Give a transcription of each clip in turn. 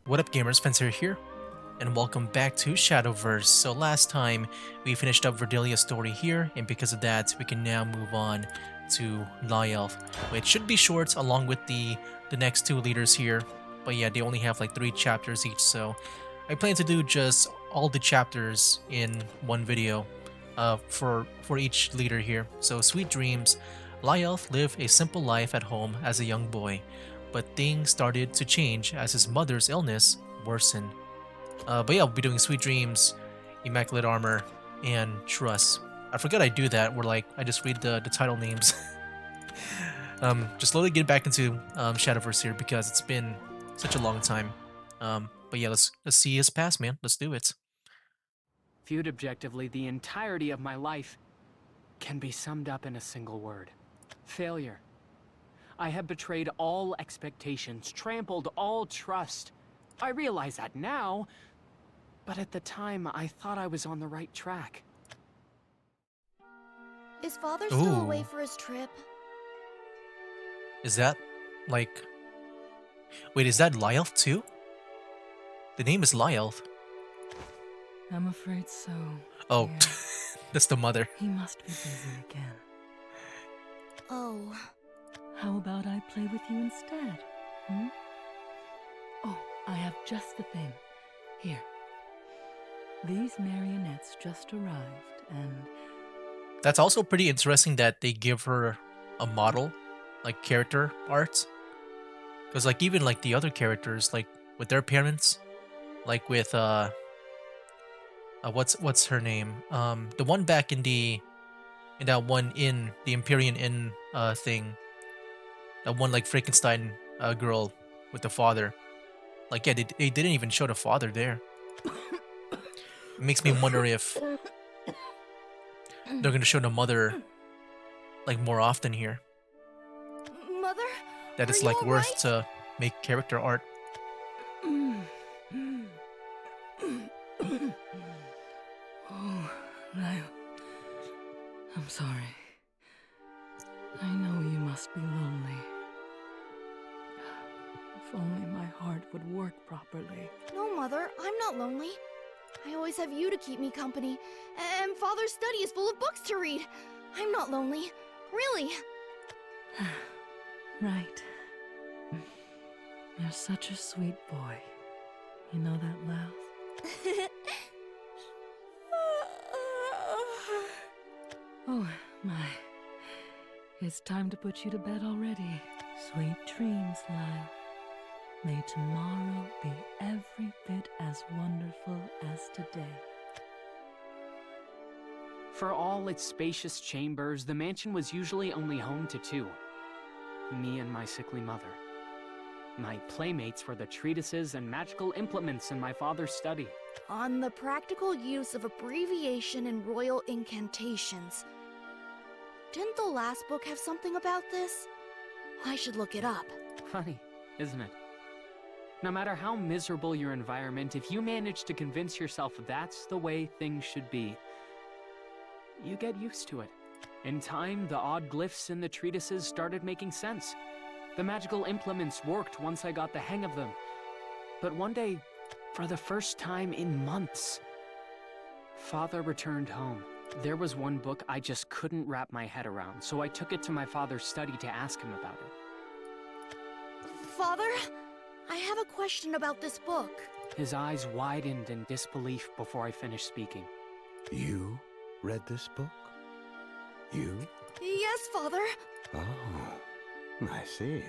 What up gamers, Spencer here, and welcome back to Shadowverse. So last time we finished up Verdelia's story here, and because of that we can now move on to Lyelf, which should be short along with the next two leaders here. But yeah, they only have like 3 chapters each, so I plan to do just all the chapters in one video for each leader here. So sweet dreams. Lyelf lived a simple life at home as a young boy, but things started to change as his mother's illness worsened. But yeah, we'll be doing Sweet Dreams, Immaculate Armor, and Trust. I forgot I do that, where like I just read the title names. Just slowly get back into Shadowverse here because it's been such a long time. But yeah, let's see his past, man. Let's do it. Viewed objectively, the entirety of my life can be summed up in a single word. Failure. I have betrayed all expectations, trampled all trust. I realize that now, but at the time I thought I was on the right track. Is Father still away Ooh, for his trip? is that like? Wait, is that Lyelf too? The name is Lyelf. I'm afraid so. Oh, Dear. that's the mother. He must be busy again. Oh, How about I play with you instead? Hmm? Oh, I have just the thing. Here. These marionettes just arrived, and That's also pretty interesting that they give her a model, like character art. Because like even like the other characters, like with their parents, like with what's her name? The one back in that one in the Empyrean Inn thing, that one like Frankenstein girl with the father. Like yeah, they didn't even show the father there. It makes me wonder if they're gonna show the mother like more often here. Mother? That Are it's you like worth alright? to make character art. oh, Lyle, I'm sorry. I know you must be lonely. If only my heart would work properly. No, Mother, I'm not lonely. I always have you to keep me company, and Father's study is full of books to read. I'm not lonely. Really. Right. You're such a sweet boy. You know that, Lyle? Oh, my. It's time to put you to bed already. Sweet dreams, Lyle. May tomorrow be every bit as wonderful as today. For all its spacious chambers, the mansion was usually only home to two. Me and my sickly mother. My playmates were the treatises and magical implements in my father's study. On the practical use of abbreviation and royal incantations. Didn't the last book have something about this? I should look it up. Funny, isn't it? No matter how miserable your environment, if you manage to convince yourself that's the way things should be, you get used to it. In time, the odd glyphs in the treatises started making sense. The magical implements worked once I got the hang of them. But one day, for the first time in months, Father returned home. There was one book I just couldn't wrap my head around, so I took it to my father's study to ask him about it. Father, I have a question about this book. His eyes widened in disbelief before I finished speaking. You read this book? You? Yes, Father. Oh, I see.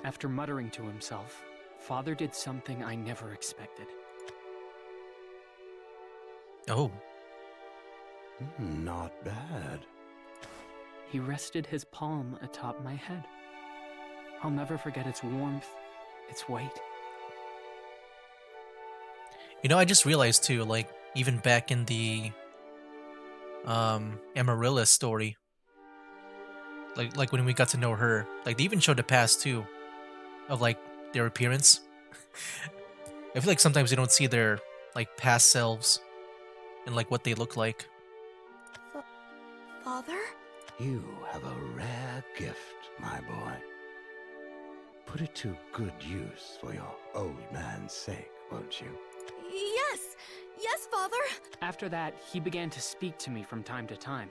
After muttering to himself, Father did something I never expected. Oh, Not bad. He rested his palm atop my head. I'll never forget its warmth, its weight. you know, I just realized too, like even back in the Amaryllis story, like when we got to know her, like they even showed the past too of like their appearance. I feel like sometimes you don't see their like past selves and like what they look like. Father? You have a rare gift, my boy. Put it to good use for your old man's sake, won't you? Yes! Yes, Father! After that, he began to speak to me from time to time.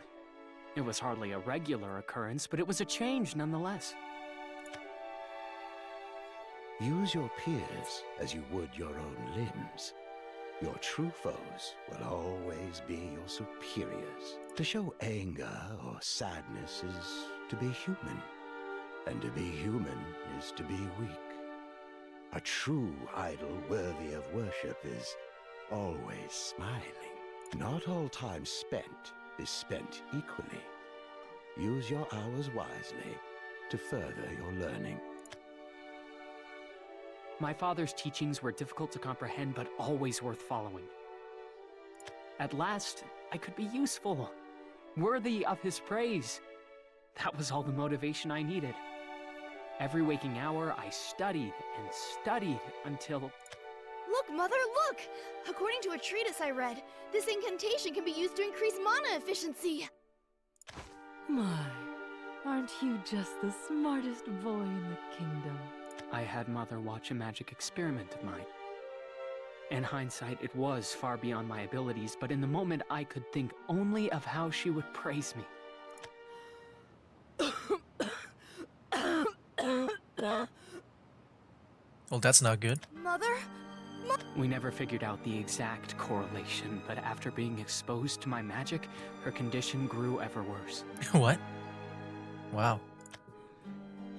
It was hardly a regular occurrence, but it was a change nonetheless. Use your peers as you would your own limbs. Your true foes will always be your superiors. To show anger or sadness is to be human. And to be human is to be weak. A true idol worthy of worship is always smiling. Not all time spent is spent equally. Use your hours wisely to further your learning. My father's teachings were difficult to comprehend, but always worth following. At last, I could be useful, worthy of his praise. That was all the motivation I needed. Every waking hour, I studied and studied until... Look, Mother, look! According to a treatise I read, this incantation can be used to increase mana efficiency. My, aren't you just the smartest boy in the kingdom? I had Mother watch a magic experiment of mine. In hindsight, it was far beyond my abilities, but in the moment I could think only of how she would praise me. Well, that's not good. Mother? We never figured out the exact correlation, but after being exposed to my magic, her condition grew ever worse. What? Wow.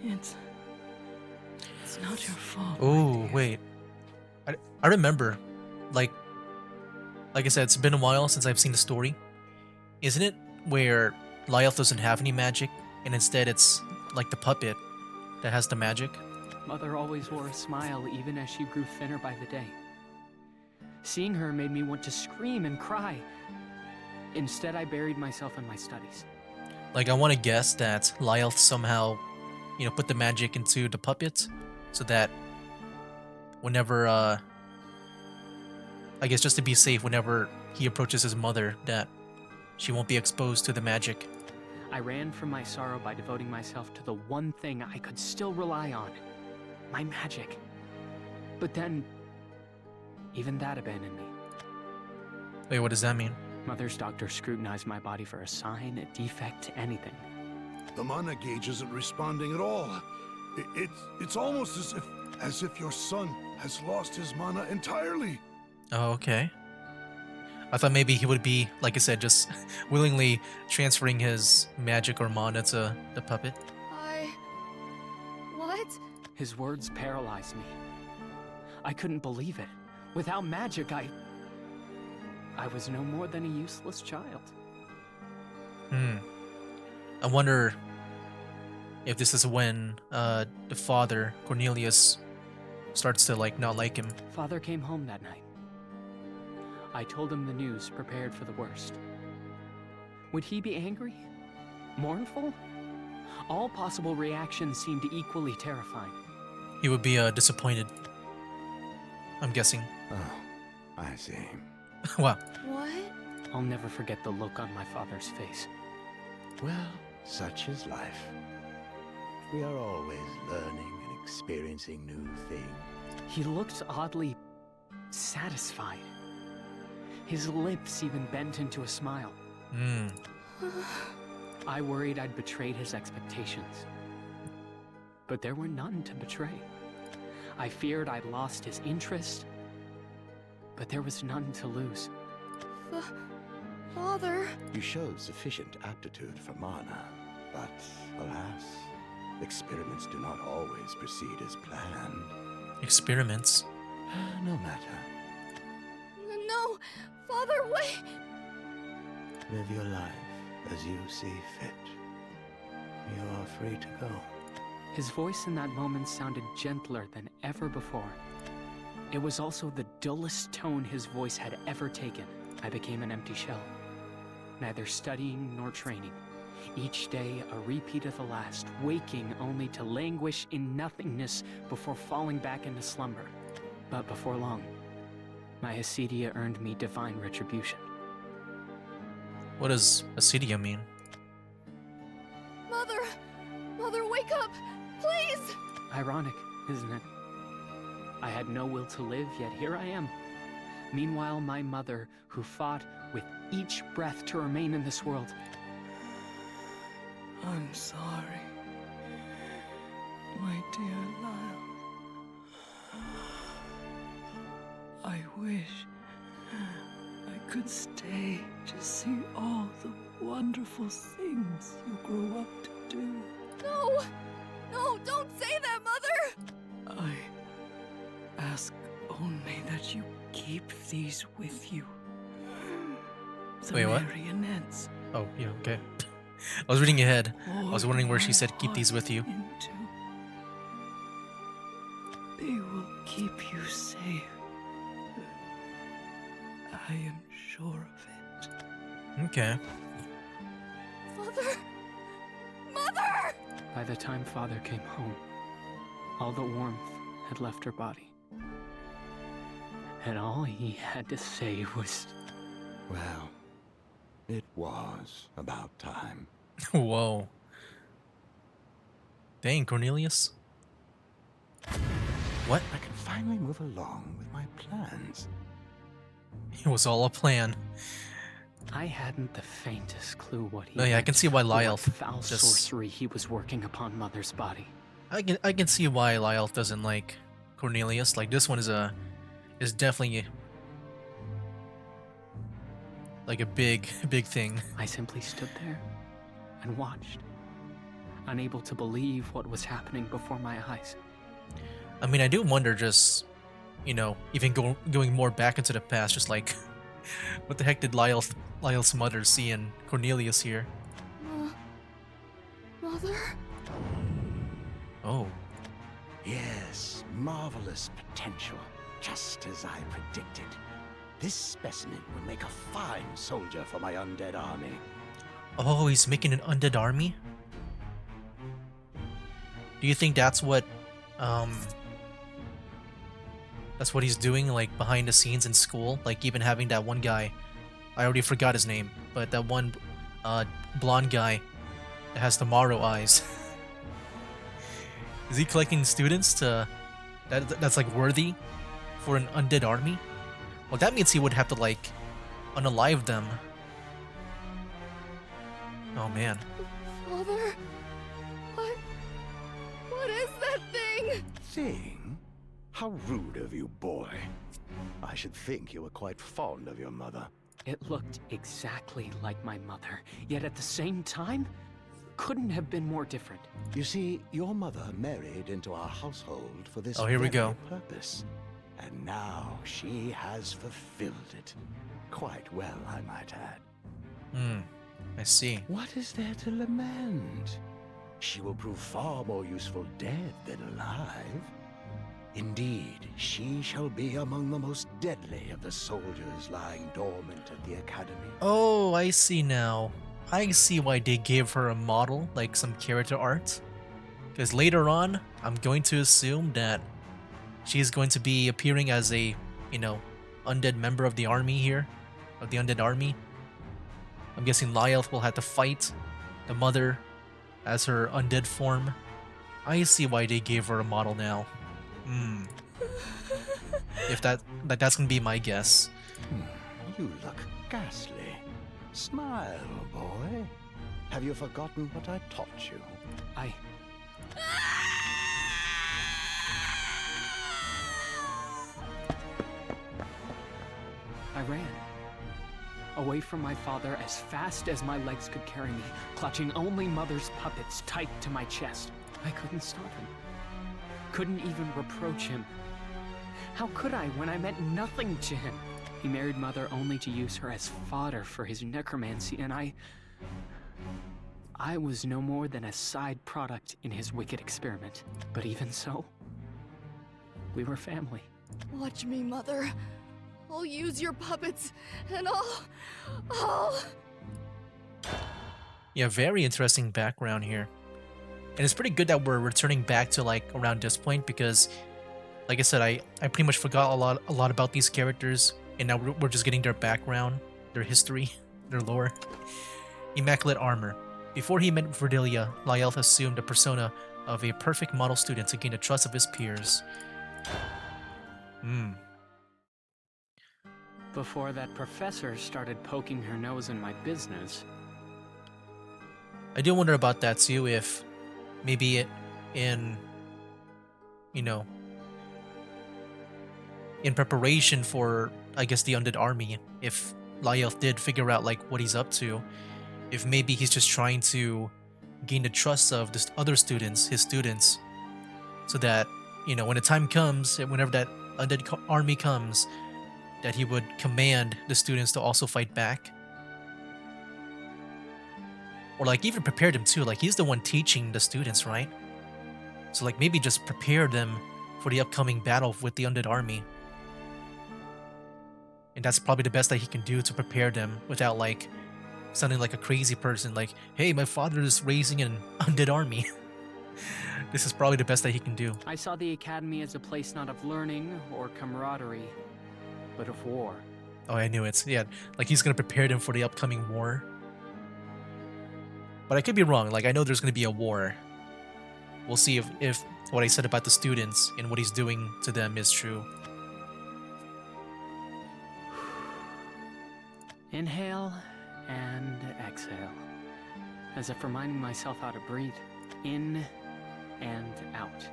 It's not your fault. my Oh, dear. wait. I remember, like I said, it's been a while since I've seen the story. Isn't it where Lyle doesn't have any magic, and instead it's like the puppet that has the magic? Mother always wore a smile even as she grew thinner by the day. Seeing her made me want to scream and cry. Instead, I buried myself in my studies. Like, I want to guess that Lyle somehow, put the magic into the puppet, so that whenever, I guess just to be safe, whenever he approaches his mother, that she won't be exposed to the magic. I ran from my sorrow by devoting myself to the one thing I could still rely on, my magic. But then, even that abandoned me. Wait, what does that mean? Mother's doctor scrutinized my body for a sign, a defect, anything. The mana gauge isn't responding at all. It's almost as if your son has lost his mana entirely. Oh, okay. I thought maybe he would be, like I said, just willingly transferring his magic or mana to the puppet. What? His words paralyzed me. I couldn't believe it. Without magic, I was no more than a useless child. I wonder if this is when the father, Cornelius, starts to not like him. Father came home that night. I told him the news, prepared for the worst. Would he be angry? Mournful? All possible reactions seemed equally terrifying. He would be disappointed, I'm guessing. Oh, I see. Wow. What? I'll never forget the look on my father's face. Well, such is life. We are always learning and experiencing new things. He looked oddly satisfied. His lips even bent into a smile. I worried I'd betrayed his expectations. But there were none to betray. I feared I'd lost his interest, but there was none to lose. Father? You showed sufficient aptitude for mana, but alas, experiments do not always proceed as planned. Experiments. No matter. No! Father, wait! Live your life as you see fit. You are free to go. His voice in that moment sounded gentler than ever before. It was also the dullest tone his voice had ever taken. I became an empty shell, neither studying nor training. Each day a repeat of the last, waking only to languish in nothingness before falling back into slumber. But before long, my acedia earned me divine retribution. What does acedia mean? Mother, wake up! Please! Ironic, isn't it? I had no will to live, yet here I am. Meanwhile, my mother, who fought with each breath to remain in this world. I'm sorry, my dear Lyle. I wish I could stay to see all the wonderful things you grow up to do. No! No, don't say that, Mother! I ask only that you keep these with you. The Wait, what? marionettes. Oh, yeah, okay. I was reading ahead. I was wondering where she said keep these with you. They will keep you safe. I am sure of it. Okay. Father! Mother! By the time Father came home, all the warmth had left her body. And all he had to say was, Well, it was about time. Whoa. Dang, Cornelius. What? I can finally move along with my plans. It was all a plan. I hadn't the faintest clue what he Oh yeah, I can see why or Lyle what foul just... sorcery he was working upon Mother's body. I can see why Lyle doesn't like Cornelius. Like, this one is definitely like a big thing. I simply stood there and watched, unable to believe what was happening before my eyes. I mean, I do wonder, just, you know, even going more back into the past, just like, what the heck did Lyle's mother see in Cornelius here? Mother? Oh. Yes, marvelous potential, just as I predicted. This specimen will make a fine soldier for my undead army. Oh, he's making an undead army? Do you think that's what he's doing, like, behind the scenes in school? Like, even having that one guy, I already forgot his name, but that one blonde guy that has the Morrow eyes. Is he collecting students that's like worthy for an undead army? Well, that means he would have to, like, unalive them. Oh man. Father? What is that thing? Thing? How rude of you, boy. I should think you were quite fond of your mother. It looked exactly like my mother, yet at the same time, couldn't have been more different. You see, your mother married into our household for this Oh, here we very go. purpose. And now she has fulfilled it. Quite well, I might add. I see. What is there to lament? She will prove far more useful dead than alive. Indeed, she shall be among the most deadly of the soldiers lying dormant at the academy. Oh, I see now. I see why they gave her a model, like some character art. Because later on, I'm going to assume that she's going to be appearing as a, you know, undead member of the army here, of the undead army. I'm guessing Lyle will have to fight the mother as her undead form. I see why they gave her a model now. If that's gonna be my guess. You look ghastly. Smile, boy. Have you forgotten what I taught you? I ran. Away from my father as fast as my legs could carry me, clutching only Mother's puppets tight to my chest. I couldn't stop him. Couldn't even reproach him. How could I when I meant nothing to him? He married Mother only to use her as fodder for his necromancy, and I was no more than a side product in his wicked experiment. But even so, we were family. Watch me, Mother. I'll use your puppets, and I'll... Yeah, very interesting background here. And it's pretty good that we're returning back to, like, around this point, because, like I said, I pretty much forgot a lot about these characters, and now we're just getting their background, their history, their lore. Immaculate Armor. Before he met Verdelia, Lyle assumed the persona of a perfect model student to gain the trust of his peers. Hmm. Before that professor started poking her nose in my business. I do wonder about that too, if maybe in, you know, in preparation for, I guess, the undead army, if Lyelf did figure out like what he's up to, if maybe he's just trying to gain the trust of the other students, his students, so that, when the time comes, and whenever that undead army comes, that he would command the students to also fight back. Or like even prepare them too. Like he's the one teaching the students, right? So like maybe just prepare them for the upcoming battle with the undead army. And that's probably the best that he can do to prepare them without like sounding like a crazy person. Like, hey, my father is raising an undead army. This is probably the best that he can do. I saw the academy as a place not of learning or camaraderie, but of war. Oh, I knew it. Yeah, like he's gonna prepare them for the upcoming war. But I could be wrong. Like I know there's gonna be a war. We'll see if what I said about the students and what he's doing to them is true. Inhale and exhale, as if reminding myself how to breathe. In and out.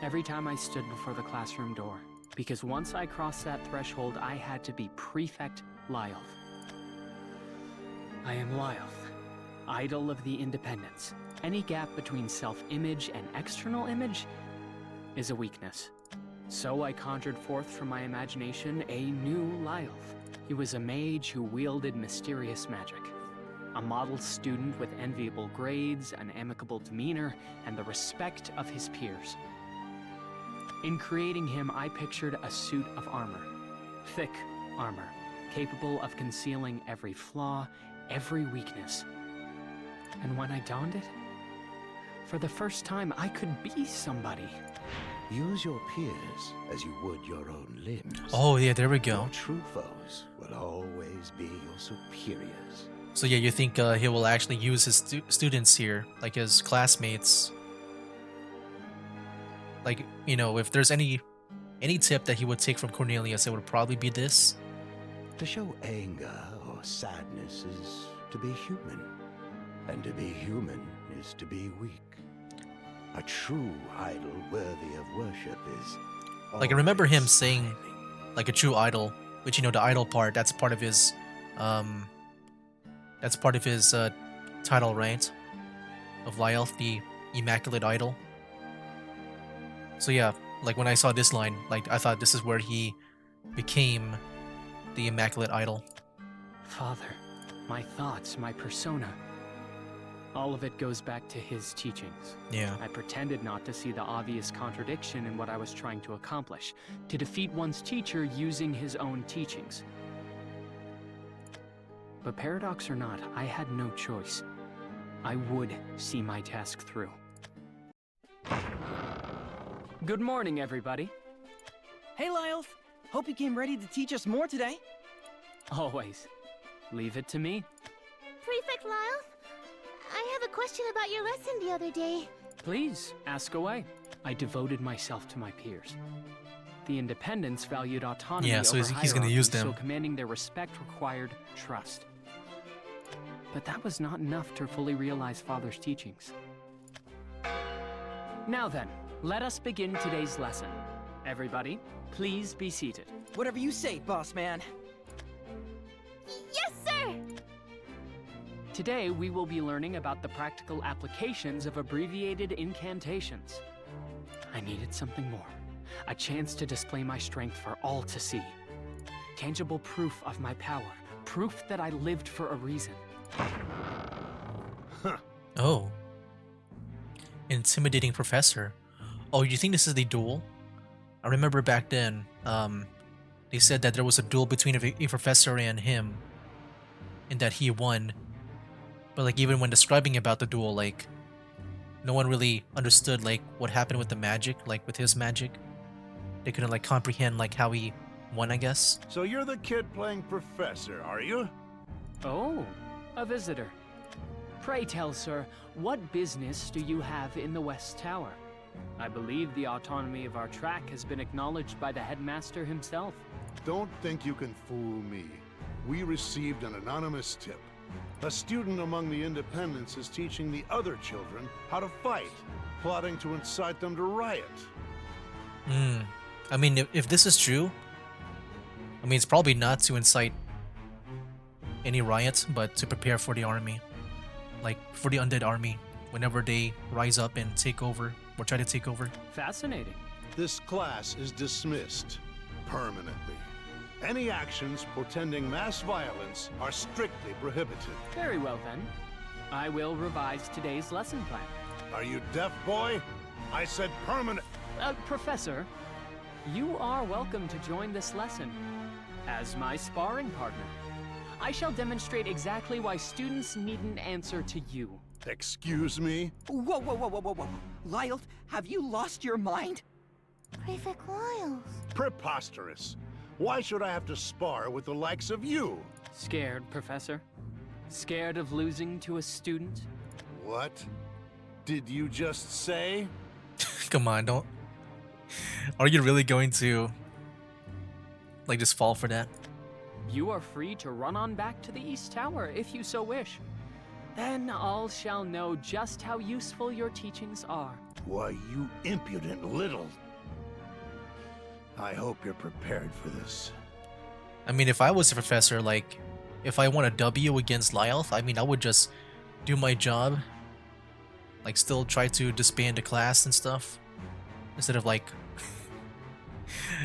Every time I stood before the classroom door, because once I crossed that threshold, I had to be Prefect Lyelf. I am Lyelf, idol of the independents. Any gap between self-image and external image is a weakness. So I conjured forth from my imagination a new Lyelf. He was a mage who wielded mysterious magic. A model student with enviable grades, an amicable demeanor, and the respect of his peers. In creating him, I pictured a suit of armor. Thick armor, capable of concealing every flaw, every weakness. And when I donned it, for the first time, I could be somebody. Use your peers as you would your own limbs. Oh yeah, there we go. Your true foes will always be your superiors. So yeah, you think he will actually use his students here, like his classmates? Like, if there's any tip that he would take from Cornelius, it would probably be this. To show anger or sadness is to be human. And to be human is to be weak. A true idol worthy of worship is... Like, I remember him always saying, smiling. like, a true idol, which, the idol part, that's part of his, title, right? Of Lyelf, the Immaculate Idol. So yeah, like when I saw this line, like I thought this is where he became the Immaculate Idol. Father, my thoughts, my persona. All of it goes back to his teachings. Yeah. I pretended not to see the obvious contradiction in what I was trying to accomplish, to defeat one's teacher using his own teachings. But paradox or not, I had no choice. I would see my task through. Good morning, everybody. Hey, Lyelf. Hope you came ready to teach us more today. Always. Leave it to me. Prefect Lyelf, I have a question about your lesson the other day. Please, ask away. I devoted myself to my peers. The independents valued autonomy Yeah, so over he's gonna use hierarchy, them. so commanding their respect required trust. But that was not enough to fully realize Father's teachings. Now then, let us begin today's lesson. Everybody, please be seated. Whatever you say, boss man. Yes, sir! Today, we will be learning about the practical applications of abbreviated incantations. I needed something more. A chance to display my strength for all to see. Tangible proof of my power. Proof that I lived for a reason. Oh. Intimidating professor. Oh, you think this is the duel? I remember back then, they said that there was a duel between a professor and him, and that he won. But like even when describing about the duel, like no one really understood like what happened with the magic, like with his magic. They couldn't like comprehend like how he won, I guess. So you're the kid playing professor, are you? Oh, a visitor. Pray tell, sir, what business do you have in the West Tower? I believe the autonomy of our track has been acknowledged by the headmaster himself. Don't think you can fool me. We received an anonymous tip. A student among the Independents is teaching the other children how to fight, plotting to incite them to riot. I mean, if this is true, I mean, it's probably not to incite any riots, but to prepare for the army. Like, for the undead army, whenever they rise up and take over, or try to take over. Fascinating. This class is dismissed permanently. Any actions portending mass violence are strictly prohibited. Very well then. I will revise today's lesson plan. Are you deaf, boy? I said permanent. Professor, you are welcome to join this lesson as my sparring partner. I shall demonstrate exactly why students needn't answer to you. Excuse me? Whoa, whoa, whoa, whoa, whoa, whoa. Lyle, have you lost your mind? Prefect Lyles. Preposterous. Why should I have to spar with the likes of you? Scared, Professor? Scared of losing to a student? What did you just say? Come on, don't. Are you really going to, like, just fall for that? You are free to run on back to the East Tower if you so wish. Then all shall know just how useful your teachings are. Why, you impudent little. I hope you're prepared for this. I mean, if I was a professor, like, if I want a W against Lyelf, I mean, I would just do my job. Like, still try to disband the class and stuff. Instead of, like,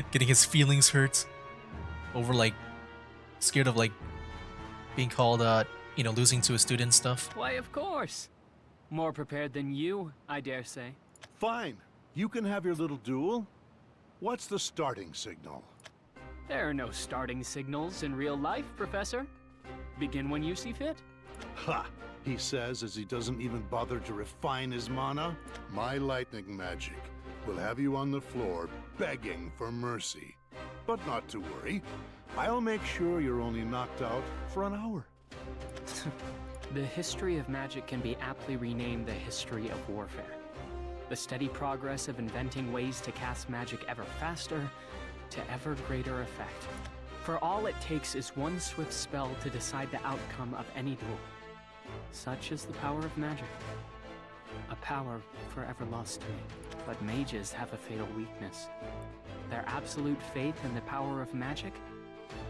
getting his feelings hurt over, like, scared of, like, being called, you know, losing to a student and stuff. Why, of course. More prepared than you, I dare say. Fine. You can have your little duel. What's the starting signal? There are no starting signals in real life, Professor. Begin when you see fit. Ha! He says as he doesn't even bother to refine his mana. My lightning magic will have you on the floor begging for mercy. But not to worry. I'll make sure you're only knocked out for an hour. The history of magic can be aptly renamed the history of warfare. The steady progress of inventing ways to cast magic ever faster, to ever greater effect. For all it takes is one swift spell to decide the outcome of any duel. Such is the power of magic. A power forever lost to me. But mages have a fatal weakness. Their absolute faith in the power of magic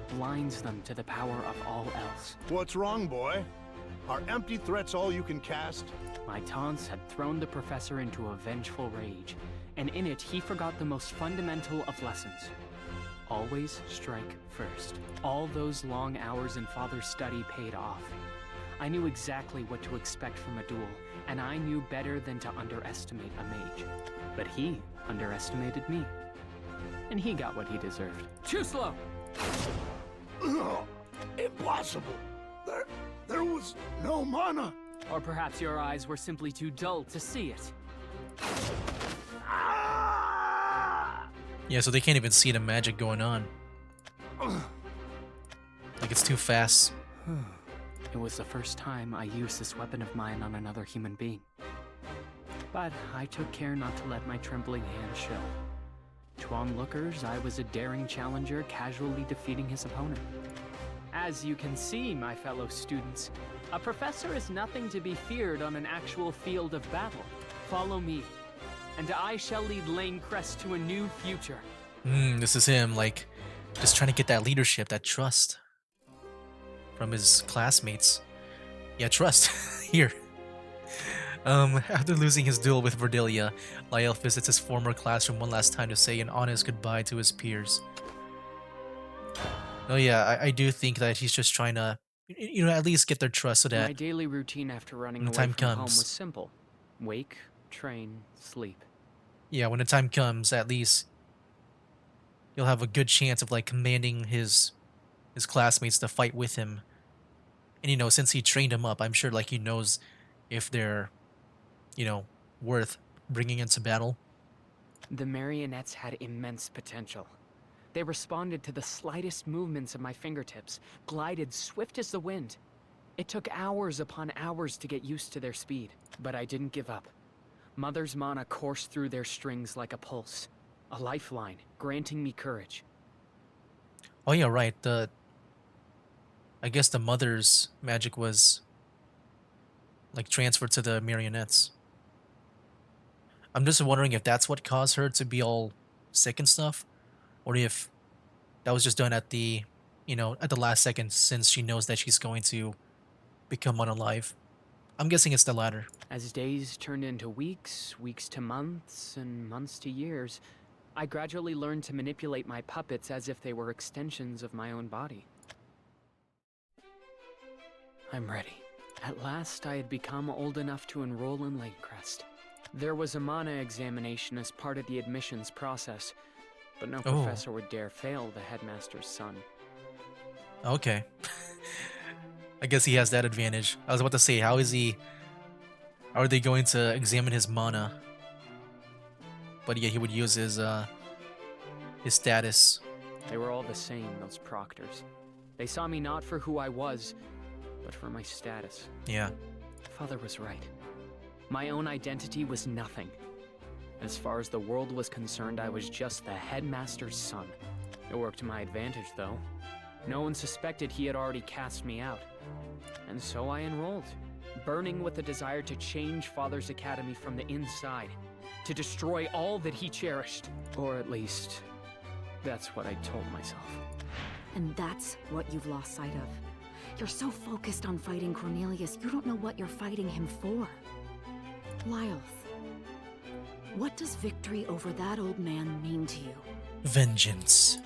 blinds them to the power of all else. What's wrong, boy? Are empty threats all you can cast? My taunts had thrown the professor into a vengeful rage, and in it he forgot the most fundamental of lessons. Always strike first. All those long hours in Father's study paid off. I knew exactly what to expect from a duel, and I knew better than to underestimate a mage. But he underestimated me, and he got what he deserved. Too slow! Ugh, impossible! There was no mana! Or perhaps your eyes were simply too dull to see it. Yeah, so they can't even see the magic going on. Like, it's too fast. It was the first time I used this weapon of mine on another human being. But I took care not to let my trembling hand show. To onlookers, I was a daring challenger casually defeating his opponent. As you can see, my fellow students, a professor is nothing to be feared on an actual field of battle. Follow me, and I shall lead Lane Crest to a new future. This is him, like, just trying to get that leadership, that trust from his classmates. Yeah, trust. Here. After losing his duel with Verdelia, Lyell visits his former classroom one last time to say an honest goodbye to his peers. Oh yeah, I do think that he's just trying to, you know, at least get their trust so My that daily routine after running when away the time from home comes. was simple. Wake, train, sleep. Yeah, when the time comes, at least you'll have a good chance of, like, commanding his classmates to fight with him. And, you know, since he trained him up, I'm sure, like, he knows if they're, you know, worth bringing into battle. The marionettes had immense potential. They responded to the slightest movements of my fingertips, glided swift as the wind. It took hours upon hours to get used to their speed, but I didn't give up. Mother's mana coursed through their strings like a pulse. A lifeline, granting me courage. Oh yeah, right. I guess the mother's magic was like transferred to the marionettes. I'm just wondering if that's what caused her to be all sick and stuff, or if that was just done at the, at the last second since she knows that she's going to become unalive. I'm guessing it's the latter. As days turned into weeks, weeks to months, and months to years, I gradually learned to manipulate my puppets as if they were extensions of my own body. I'm ready. At last, I had become old enough to enroll in Lakecrest. There was a mana examination as part of the admissions process, but no professor would dare fail the headmaster's son. Okay. I guess he has that advantage. I was about to say, how are they going to examine his mana? But yeah, he would use his status. They were all the same, those proctors. They saw me not for who I was, but for my status. Yeah. Father was right. My own identity was nothing. As far as the world was concerned, I was just the headmaster's son. It worked to my advantage, though. No one suspected he had already cast me out. And so I enrolled, burning with the desire to change Father's academy from the inside, to destroy all that he cherished. Or at least, that's what I told myself. And that's what you've lost sight of. You're so focused on fighting Cornelius, you don't know what you're fighting him for. Lyolf, what does victory over that old man mean to you? Vengeance.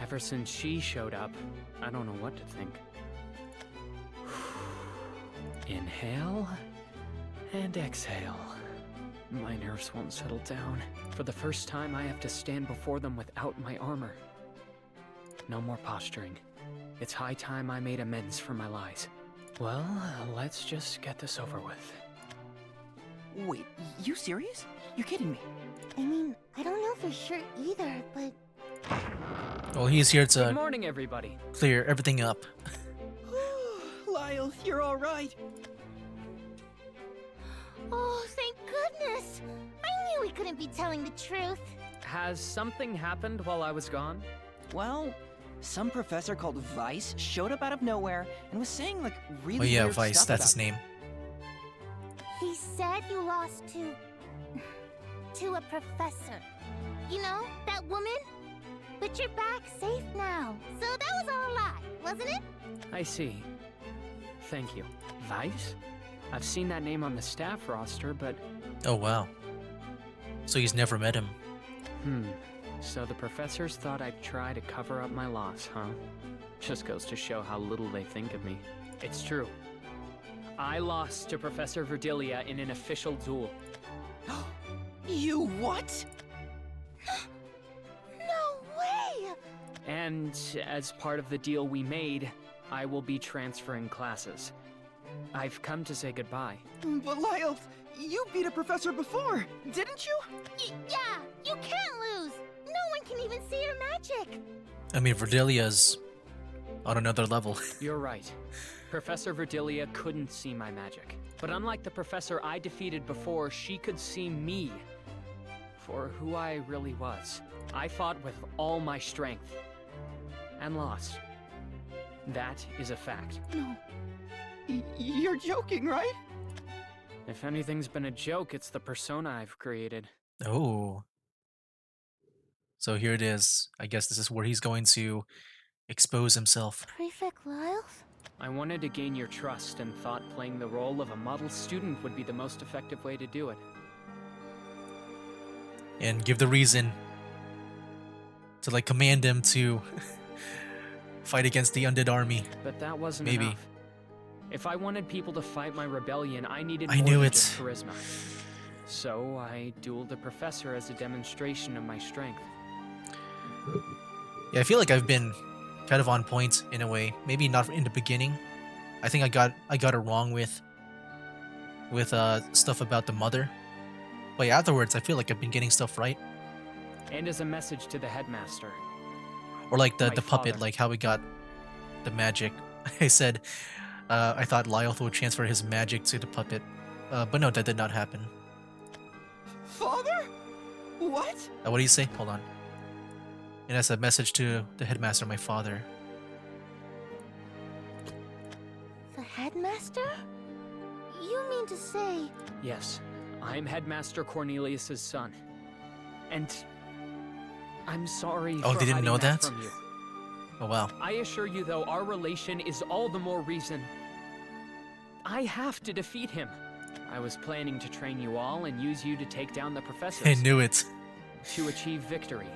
Ever since she showed up, I don't know what to think. Inhale and exhale. My nerves won't settle down. For the first time, I have to stand before them without my armor. No more posturing. It's high time I made amends for my lies. Well, let's just get this over with. Wait, you serious? You're kidding me. I mean, I don't know for sure either, but Well, he's here Good to morning, everybody. clear everything up. Lyle, you're all right. oh, thank goodness! I knew we couldn't be telling the truth. Has something happened while I was gone? Well, some professor called Vice showed up out of nowhere and was saying like really Oh yeah, weird Vice, stuff that's about his name. He said you lost to a professor. You know, that woman? But you're back safe now. So that was all a lie, wasn't it? I see. Thank you. Vice? I've seen that name on the staff roster, but... Oh wow. So he's never met him. So the professors thought I'd try to cover up my loss, huh? Just goes to show how little they think of me. It's true. I lost to Professor Verdilia in an official duel. You what? No way! And as part of the deal we made, I will be transferring classes. I've come to say goodbye. But Lyle, you beat a professor before, didn't you? Yeah, you can't lose! No one can even see your magic! I mean, Verdelia's on another level. You're right. Professor Verdilia couldn't see my magic. But unlike the professor I defeated before, she could see me for who I really was. I fought with all my strength and lost. That is a fact. No. You're joking, right? If anything's been a joke, it's the persona I've created. Oh. So here it is. I guess this is where he's going to expose himself. Prefect Lyles? I wanted to gain your trust and thought playing the role of a model student would be the most effective way to do it. And give the reason to like command him to fight against the undead army. But that wasn't Maybe. enough. If I wanted people to fight my rebellion, I needed I more knew than it. just charisma. So I dueled the professor as a demonstration of my strength. Yeah, I feel like I've been kind of on point in a way. Maybe not in the beginning. I think I got it wrong with stuff about the mother. But yeah, afterwards, I feel like I've been getting stuff right. And as a message to the headmaster. Or like the My puppet, father. like how we got the magic. I said I thought Lyotho would transfer his magic to the puppet. But no, that did not happen. Father? What? What do you say? Hold on. And that's a message to the headmaster, my father. The headmaster? You mean to say... Yes, I'm Headmaster Cornelius's son. And I'm sorry Oh, for they didn't hiding know that? from you. Oh, wow. I assure you, though, our relation is all the more reason I have to defeat him. I was planning to train you all and use you to take down the professors. I knew it. To achieve victory.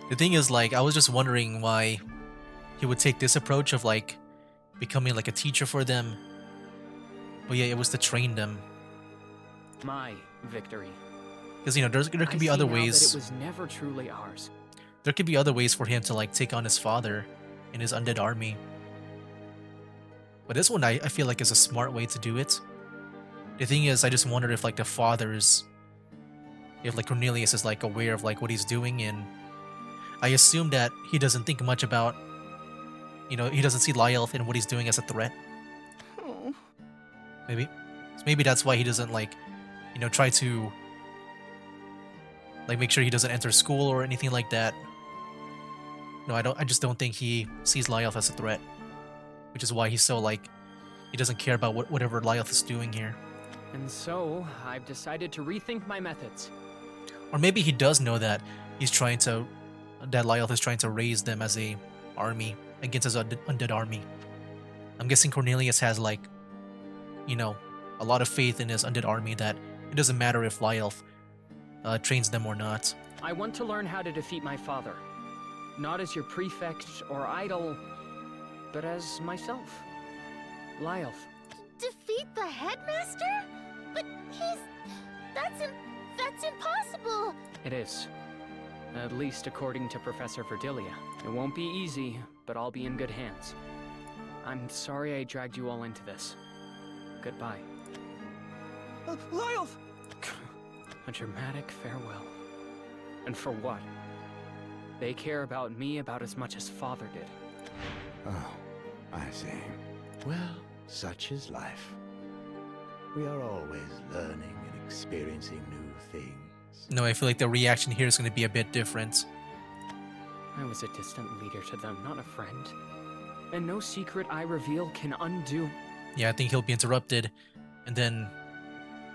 The thing is, like, I was just wondering why he would take this approach of, like, becoming, like, a teacher for them. But yeah, it was to train them. My victory. Because, you know, there could be other ways. That it was never truly ours. There could be other ways for him to, like, take on his father and his undead army. But this one, I feel like is a smart way to do it. The thing is, I just wondered if, like, the father's... If, like, Cornelius is, like, aware of, like, what he's doing, and... I assume that he doesn't think much about... You know, he doesn't see Lyelf and what he's doing as a threat. Oh. Maybe. So maybe that's why he doesn't, like, you know, try to... Like, make sure he doesn't enter school or anything like that. No, I just don't think he sees Lyelf as a threat. Which is why he's so, like... He doesn't care about whatever Lyelf is doing here. And so, I've decided to rethink my methods. Or maybe he does know that he's trying to... That Lyelf is trying to raise them as a army against his undead army. I'm guessing Cornelius has, like... You know, a lot of faith in his undead army that it doesn't matter if Lyelf trains them or not. I want to learn how to defeat my father. Not as your prefect or idol, but as myself. Lyelf. Defeat the headmaster? But he's... That's impossible! It is. At least according to Professor Verdilia. It won't be easy, but I'll be in good hands. I'm sorry I dragged you all into this. Goodbye. Lyelf! A dramatic farewell. And for what? They care about me about as much as Father did. Oh, I see. Well, such is life. We are always learning and experiencing new things. No, I feel like the reaction here is going to be a bit different. I was a distant leader to them, not a friend. And no secret I reveal can undo. Yeah, I think he'll be interrupted. And then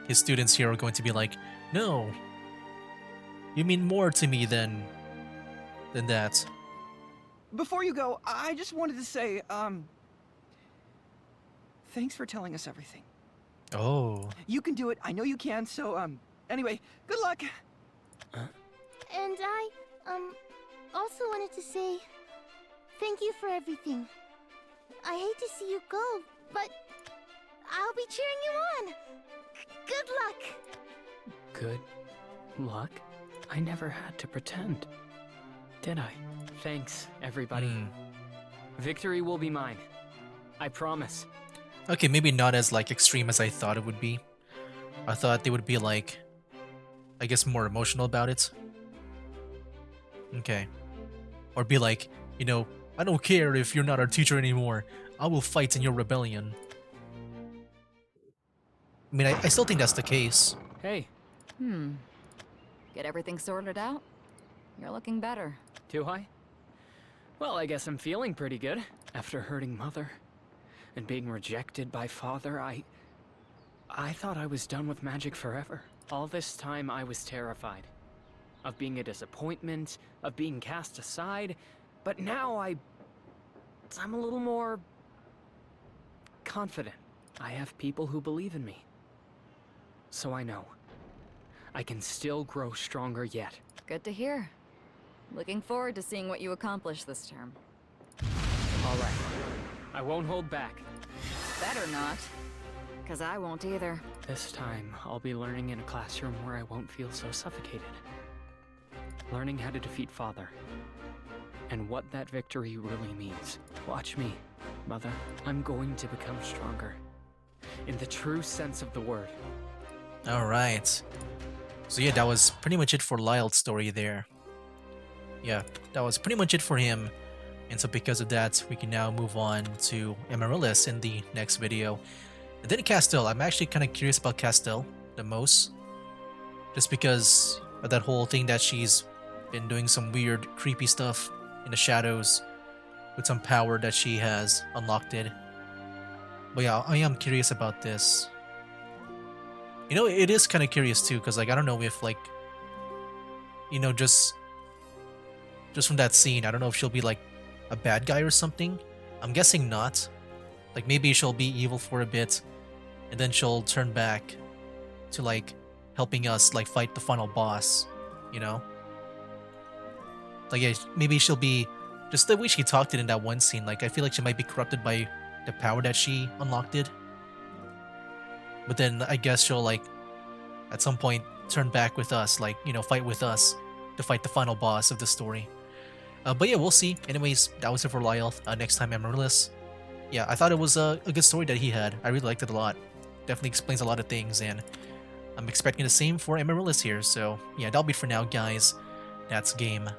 his students here are going to be like, no, you mean more to me than that. Before you go, I just wanted to say, thanks for telling us everything. Oh. You can do it. I know you can. So, anyway, good luck. And I, also wanted to say thank you for everything. I hate to see you go, but I'll be cheering you on. Good luck. Good luck? I never had to pretend. Did I? Thanks, everybody. Victory will be mine. I promise. Okay, maybe not as, like, extreme as I thought it would be. I thought they would be, like, I guess more emotional about it. Okay. Or be like, you know, I don't care if you're not our teacher anymore. I will fight in your rebellion. I mean, I still think that's the case. Hey. Get everything sorted out? You're looking better. Do I? Well, I guess I'm feeling pretty good. After hurting Mother and being rejected by Father, I thought I was done with magic forever. All this time I was terrified. Of being a disappointment, of being cast aside, but now I'm a little more confident. I have people who believe in me. So I know. I can still grow stronger yet. Good to hear. Looking forward to seeing what you accomplish this term. All right. I won't hold back. Better not. 'Cause I won't either. This time, I'll be learning in a classroom where I won't feel so suffocated. Learning how to defeat Father. And what that victory really means. Watch me, Mother. I'm going to become stronger. In the true sense of the word. Alright. So yeah, that was pretty much it for Lyle's story there. Yeah, that was pretty much it for him. And so because of that, we can now move on to Amaryllis in the next video. And then Castile, I'm actually kind of curious about Castile the most. Just because of that whole thing that she's been doing some weird, creepy stuff in the shadows with some power that she has unlocked it. But yeah, I am curious about this. You know, it is kind of curious too, because like I don't know if like, you know, just from that scene, I don't know if she'll be like a bad guy or something. I'm guessing not. Like maybe she'll be evil for a bit, and then she'll turn back to like helping us like fight the final boss, you know? Like yeah, maybe she'll be just the way she talked it in that one scene, like I feel like she might be corrupted by the power that she unlocked it. But then I guess she'll like at some point turn back with us, like, you know, fight with us to fight the final boss of the story. But yeah, we'll see. Anyways, that was it for Lyle. Next time, Amaryllis. Yeah, I thought it was a good story that he had. I really liked it a lot. Definitely explains a lot of things, and I'm expecting the same for Amaryllis here. So yeah, that'll be for now, guys. That's game.